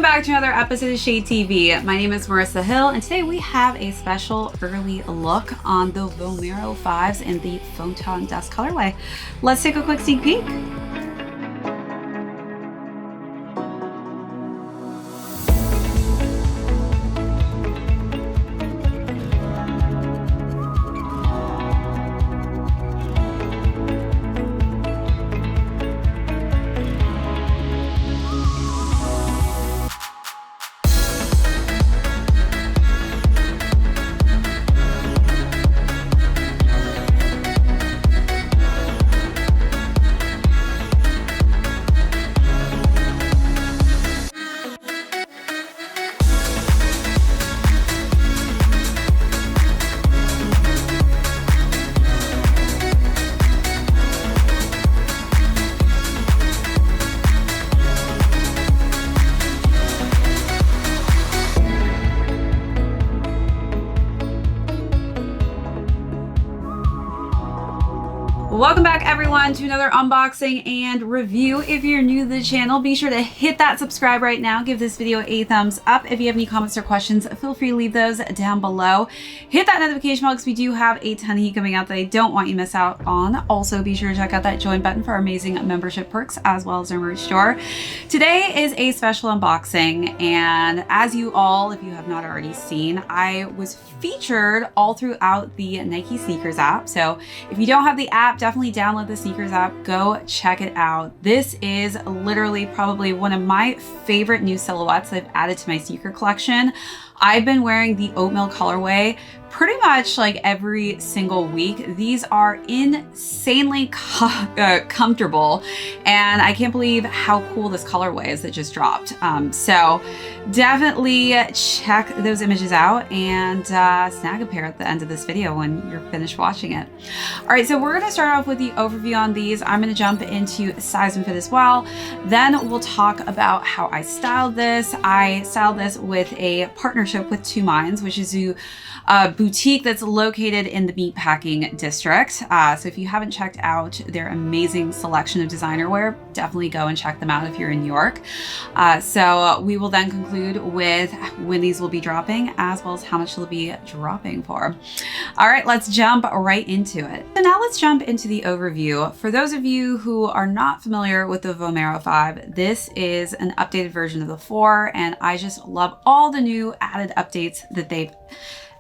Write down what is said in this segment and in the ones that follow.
back to another episode of Shade TV. My name is Marissa Hill, and today we have a special early look on the Vomero 5s in the Photon Dust colorway. Let's take a quick sneak peek. Welcome back everyone to another unboxing and review. If you're new to the channel, be sure to hit that subscribe right now. Give this video a thumbs up. If you have any comments or questions, feel free to leave those down below. Hit that notification bell because we do have a ton of heat coming out that I don't want you to miss out on. Also, be sure to check out that join button for our amazing membership perks as well as our merch store. Today is a special unboxing, and as you all, if you have not already seen, I was featured all throughout the Nike sneakers app. So if you don't have the app, definitely download the sneakers app, go check it out. This is literally probably one of my favorite new silhouettes I've added to my sneaker collection. I've been wearing the oatmeal colorway pretty much like every single week. These are insanely comfortable, and I can't believe how cool this colorway is that just dropped. So definitely check those images out and snag a pair at the end of this video when you're finished watching it. All right, so we're gonna start off with the overview on these. I'm gonna jump into size and fit as well. Then we'll talk about how I styled this. I styled this with a partnership with Two Minds, which is a boutique that's located in the Meatpacking District. So if you haven't checked out their amazing selection of designer wear, definitely go and check them out if you're in New York. So we will then conclude with when these will be dropping, as well as how much they'll be dropping for. All right, let's jump right into it. So now let's jump into the overview. For those of you who are not familiar with the Vomero 5, this is an updated version of the 4, and I just love all the new added updates that they've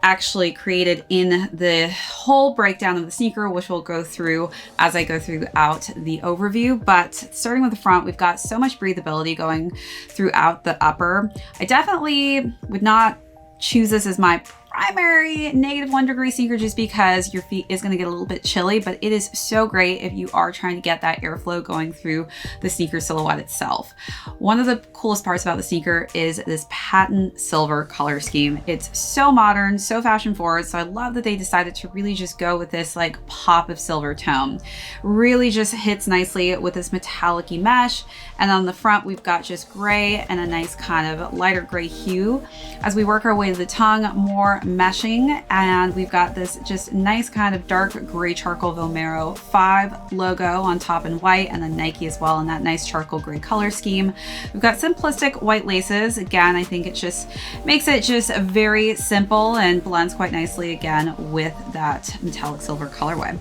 actually created in the whole breakdown of the sneaker, which we'll go through as I go throughout the overview. But starting with the front, we've got so much breathability going throughout the upper. I definitely would not choose this as my primary -1 degree sneaker just because your feet is going to get a little bit chilly, but it is so great if you are trying to get that airflow going through the sneaker silhouette itself. One of the coolest parts about the sneaker is this patent silver color scheme. It's so modern, so fashion forward, so I love that they decided to really just go with this like pop of silver tone. Really just hits nicely with this metallic-y mesh, and on the front we've got just gray and a nice kind of lighter gray hue. As we work our way to the tongue, more meshing, and we've got this just nice kind of dark gray charcoal Vomero 5 logo on top in white, and then Nike as well in that nice charcoal gray color scheme. We've got simplistic white laces. Again, I think it just makes it just very simple and blends quite nicely again with that metallic silver colorway.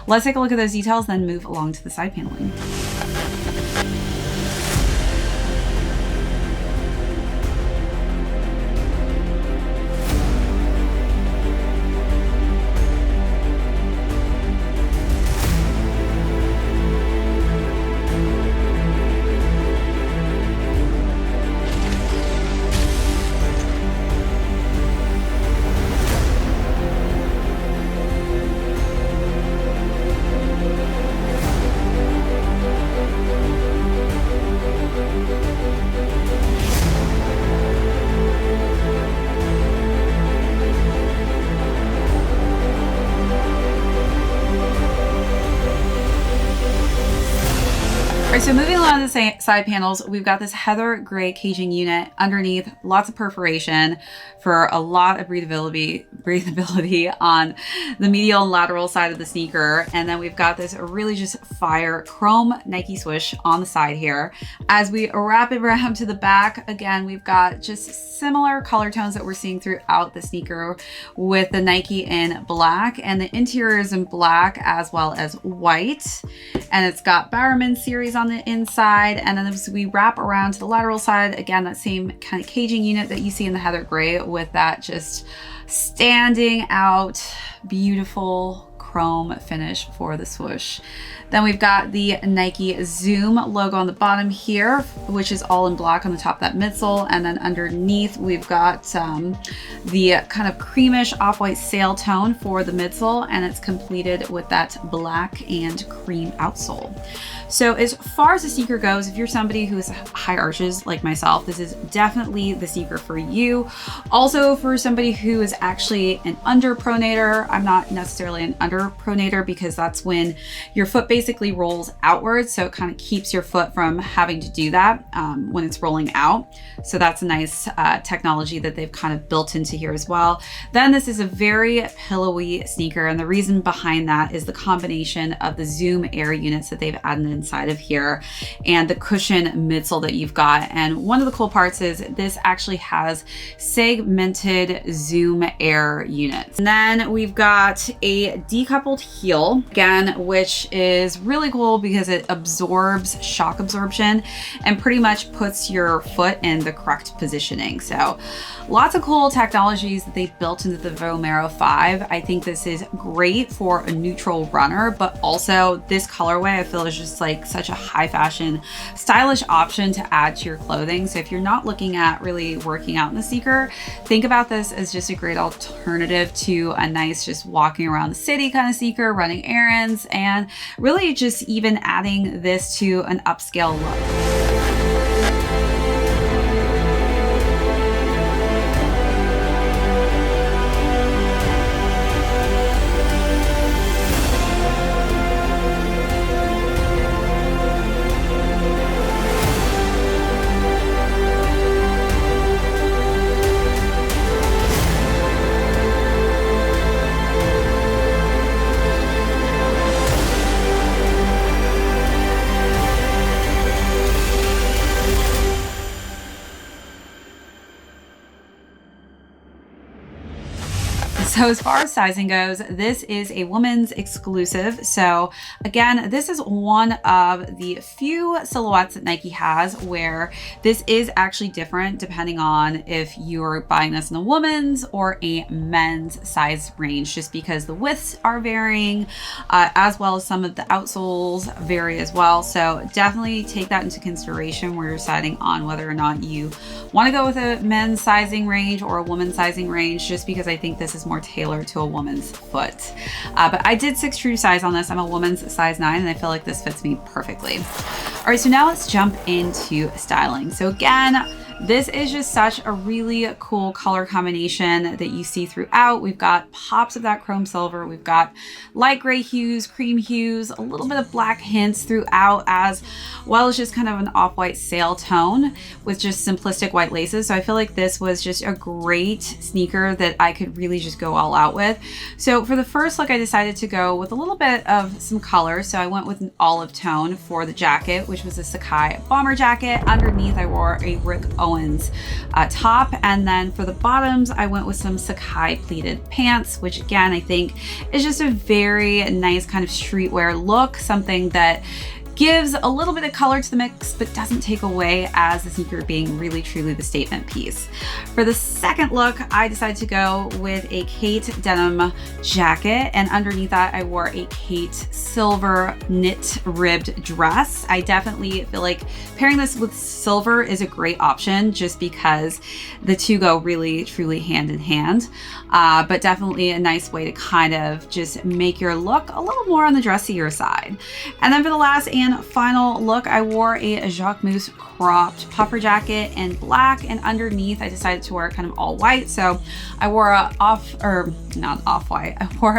Let's take a look at those details, then move along to the side paneling. right, so moving along the side panels, we've got this heather gray caging unit underneath, lots of perforation for a lot of breathability on the medial and lateral side of the sneaker. And then we've got this really just fire chrome Nike swoosh on the side here. As we wrap it around to the back, again, we've got just similar color tones that we're seeing throughout the sneaker with the Nike in black, and the interior is in black as well as white. And it's got Bowerman series on the inside. And then as we wrap around to the lateral side, again, that same kind of caging unit that you see in the heather gray with that just standing out beautiful chrome finish for the swoosh. Then we've got the Nike Zoom logo on the bottom here, which is all in black on the top of that midsole. And then underneath, we've got the kind of creamish off-white sail tone for the midsole, and it's completed with that black and cream outsole. So as far as the sneaker goes, if you're somebody who has high arches like myself, this is definitely the sneaker for you. Also for somebody who is actually an underpronator, I'm not necessarily an underpronator because that's when your foot basically rolls outwards. So it kind of keeps your foot from having to do that when it's rolling out. So that's a nice technology that they've kind of built into here as well. Then this is a very pillowy sneaker. And the reason behind that is the combination of the Zoom Air units that they've added inside of here and the cushion midsole that you've got. And one of the cool parts is this actually has segmented Zoom Air units. And then we've got a decoupled heel, again, which is really cool because it absorbs shock absorption and pretty much puts your foot in the correct positioning. So lots of cool technologies that they built into the Vomero 5. I think this is great for a neutral runner, but also this colorway I feel is just like such a high fashion, stylish option to add to your clothing. So if you're not looking at really working out in the sneaker, think about this as just a great alternative to a nice just walking around the city kind of sneaker, running errands, and really just even adding this to an upscale look. So as far as sizing goes, this is a woman's exclusive. So again, this is one of the few silhouettes that Nike has where this is actually different depending on if you're buying this in a woman's or a men's size range, just because the widths are varying, as well as some of the outsoles vary as well. So definitely take that into consideration where you're deciding on whether or not you want to go with a men's sizing range or a woman's sizing range, just because I think this is more tailored to a woman's foot. But I did 6 true size on this. I'm a woman's size 9 and I feel like this fits me perfectly. All right, so now let's jump into styling. So again, this is just such a really cool color combination that you see throughout. We've got pops of that chrome silver. We've got light gray hues, cream hues, a little bit of black hints throughout, as well as just kind of an off-white sail tone with just simplistic white laces. So I feel like this was just a great sneaker that I could really just go all out with. So for the first look, I decided to go with a little bit of some color. So I went with an olive tone for the jacket, which was a Sacai bomber jacket. Underneath, I wore a Rick Owens top, and then for the bottoms I went with some Sacai pleated pants, which again I think is just a very nice kind of streetwear look, something that gives a little bit of color to the mix, but doesn't take away as the sneaker being really truly the statement piece. For the second look, I decided to go with a Khaite denim jacket, and underneath that I wore a Khaite silver knit ribbed dress. I definitely feel like pairing this with silver is a great option just because the two go really truly hand in hand, but definitely a nice way to kind of just make your look a little more on the dressier side. And then for the last and final look, I wore a Jacquemus cropped puffer jacket in black, and underneath I decided to wear kind of all white. So I wore a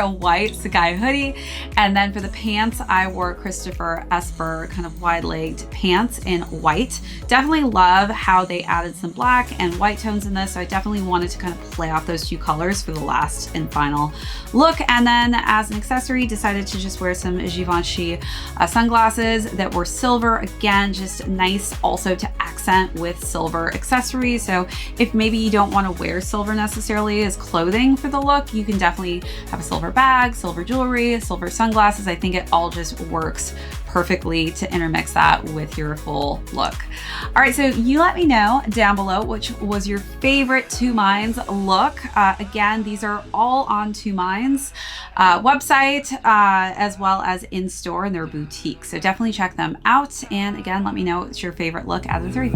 white Sacai hoodie, and then for the pants, I wore Christopher Esper kind of wide-legged pants in white. Definitely love how they added some black and white tones in this, so I definitely wanted to kind of play off those two colors for the last and final look. And then as an accessory, decided to just wear some Givenchy sunglasses that were silver. Again, just nice also to accent with silver accessories. So if maybe you don't want to wear silver necessarily as clothing for the look, you can definitely have a silver bag, silver jewelry, silver sunglasses. I think it all just works perfectly to intermix that with your full look. All right, so you let me know down below which was your favorite Two Minds look. Again, these are all on Two Minds website as well as in store in their boutique. So definitely check them out. And again, let me know what's your favorite look out of the three.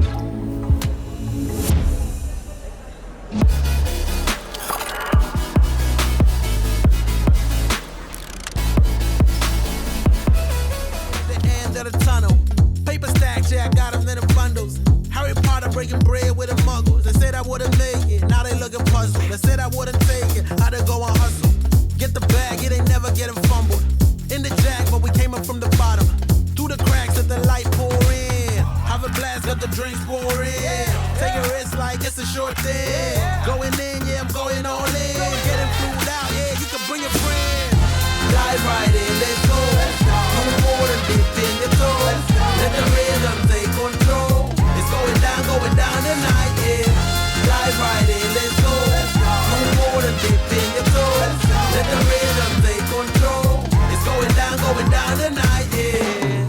I got them in the bundles. Harry Potter breaking bread with the muggles. They said I wouldn't make it, now they looking puzzled. They said I wouldn't take it, I'd go and hustle. Get the bag, it ain't never getting fumbled. In the jack, but we came up from the bottom. Through the cracks, let the light pour in. Have a blast, let the drinks pour in. Take a risk like it's a short thing. Going in, yeah, I'm going all in. Getting flued out, yeah, you can bring your friend. Dive right in, let's go. No more than dip in the toe. Let the rhythm take control. It's going down tonight, yeah. Dive right in, let's go. No more than dip in your toe. Let the rhythm take control. It's going down tonight, yeah.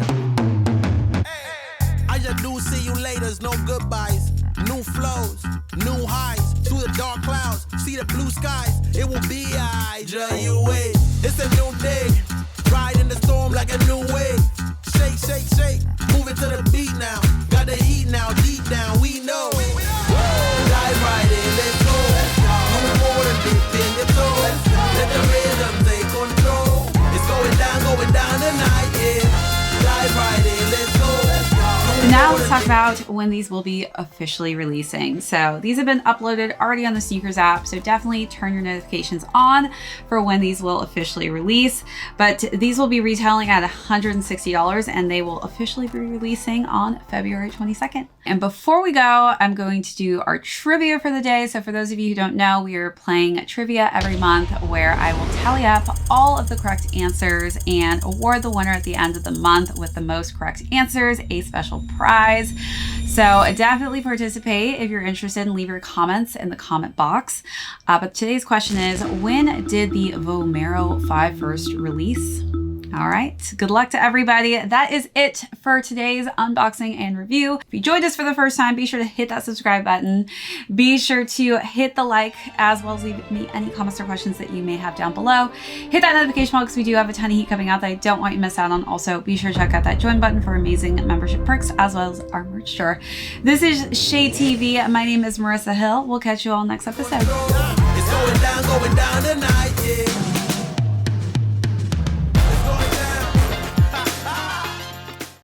I just do see you later, no goodbyes. New flows, new highs. Through the dark clouds, see the blue skies. It will be I, you wait. It's a new day. Ride in the storm like a new wave. Shake, shake, shake, move it to the beat now. Got the heat now, deep down, we know. Dive right in, let's go. No more than dip in your toe. Let the rhythm take control. It's going down tonight, yeah. Dive right in, let's go. Now let's talk about when these will be officially releasing. So these have been uploaded already on the Sneakers app, so definitely turn your notifications on for when these will officially release. But these will be retailing at $160 and they will officially be releasing on February 22nd. And before we go, I'm going to do our trivia for the day. So for those of you who don't know, we are playing trivia every month where I will tally up all of the correct answers and award the winner at the end of the month with the most correct answers a special prize. So definitely participate if you're interested and leave your comments in the comment box. But today's question is, when did the Vomero 5 first release? All right, good luck to everybody. That is it for today's unboxing and review. If you joined us for the first time, be sure to hit that subscribe button. Be sure to hit the like, as well as leave me any comments or questions that you may have down below. Hit that notification bell because we do have a ton of heat coming out that I don't want you to miss out on. Also, be sure to check out that join button for amazing membership perks, as well as our merch store. This is Shay TV. My name is Marissa Hill. We'll catch you all next episode. It's going down tonight, yeah.